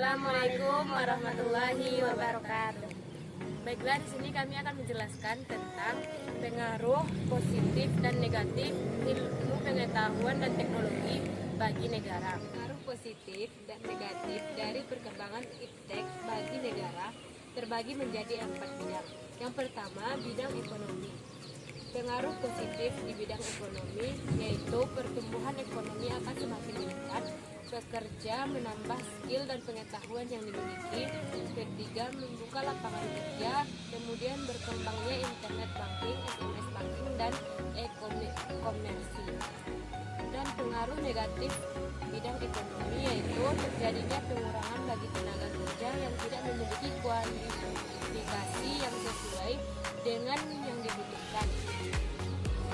Assalamualaikum warahmatullahi wabarakatuh. Baiklah, di sini kami akan menjelaskan tentang pengaruh positif dan negatif ilmu pengetahuan dan teknologi bagi negara. Pengaruh positif dan negatif dari perkembangan iptek bagi negara terbagi menjadi 4 bidang. Yang pertama, bidang ekonomi. Pengaruh positif di bidang ekonomi yaitu pertumbuhan ekonomi akan semakin meningkat, pekerja menambah skill dan pengetahuan yang dimiliki. Ketiga, membuka lapangan kerja, kemudian berkembangnya internet banking, SMS banking, dan e-komersi. Dan pengaruh negatif bidang ekonomi yaitu terjadinya pengurangan bagi tenaga kerja yang tidak memiliki kualifikasi yang sesuai dengan yang dibutuhkan.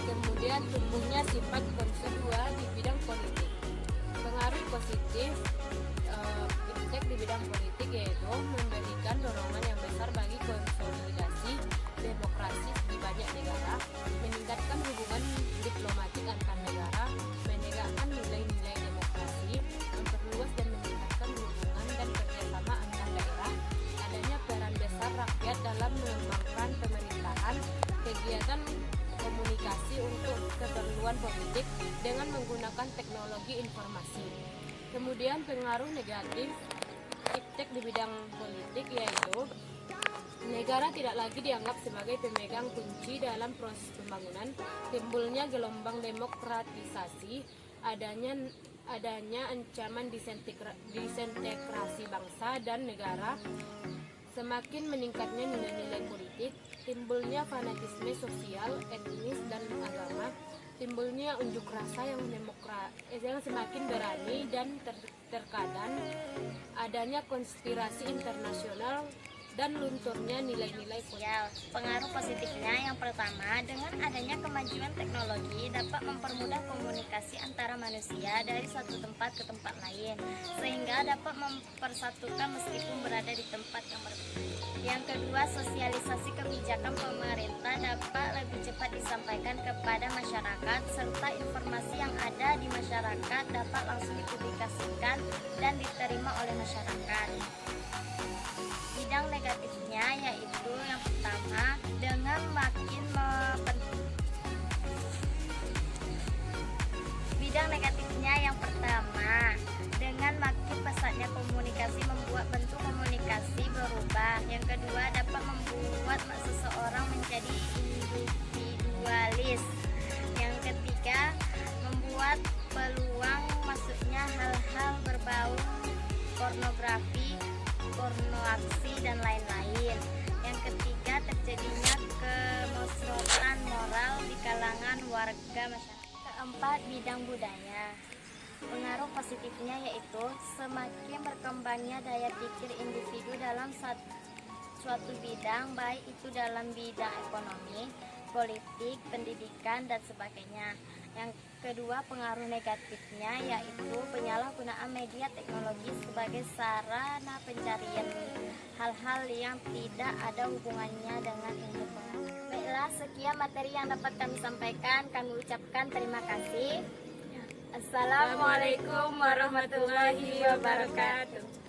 Kemudian tumbuhnya sifat konsensual di bidang politik. Pengaruh positif iptek di bidang politik yaitu memberikan dorongan yang besar bagi konsolidasi demokrasi di banyak negara, meningkatkan hubungan diplomatik antar negara, menegakkan nilai-nilai demokrasi, memperluas dan meningkatkan hubungan dan kerjasama antar daerah, adanya peran besar rakyat dalam mengembangkan pemerintahan, kegiatan komunikasi untuk keperluan politik dengan menggunakan teknologi informasi. Kemudian pengaruh negatif iptek di bidang politik yaitu negara tidak lagi dianggap sebagai pemegang kunci dalam proses pembangunan, timbulnya gelombang demokratisasi, adanya ancaman disintegrasi bangsa dan negara, semakin meningkatnya nilai-nilai politik, timbulnya fanatisme sosial, etnis, dan agama, timbulnya unjuk rasa yang semakin berani dan terkadang adanya konspirasi internasional dan lunturnya nilai-nilai sosial. Pengaruh positifnya yang pertama, dengan adanya kemajuan teknologi dapat mempermudah komunikasi antara manusia dari suatu tempat ke tempat lain, sehingga dapat mempersatukan meskipun berada di tempat yang berbeda. Yang kedua, sosialisasi kebijakan pemerintah dapat lebih cepat disampaikan kepada masyarakat, serta informasi yang ada di masyarakat dapat langsung dipublikasikan dan diterima oleh masyarakat. Bidang negatifnya yaitu yang pertama, dengan makin pesatnya komunikasi membuat bentuk komunikasi berubah. Yang kedua, dapat membuat seseorang menjadi individualis. Yang ketiga, membuat peluang masuknya hal-hal berbau pornografi, pornoaksi, dan lain-lain. Yang ketiga, terjadinya kemusnahan moral di kalangan warga masyarakat. Keempat, bidang budaya. Pengaruh positifnya yaitu semakin berkembangnya daya pikir individu dalam suatu bidang, baik itu dalam bidang ekonomi, politik, pendidikan, dan sebagainya. Yang kedua, pengaruh negatifnya yaitu penyalahgunaan media teknologi sebagai sarana pencarian hal-hal yang tidak ada hubungannya dengan ilmu pengetahuan. Baiklah, sekian materi yang dapat kami sampaikan. Kami ucapkan terima kasih. Assalamualaikum warahmatullahi wabarakatuh.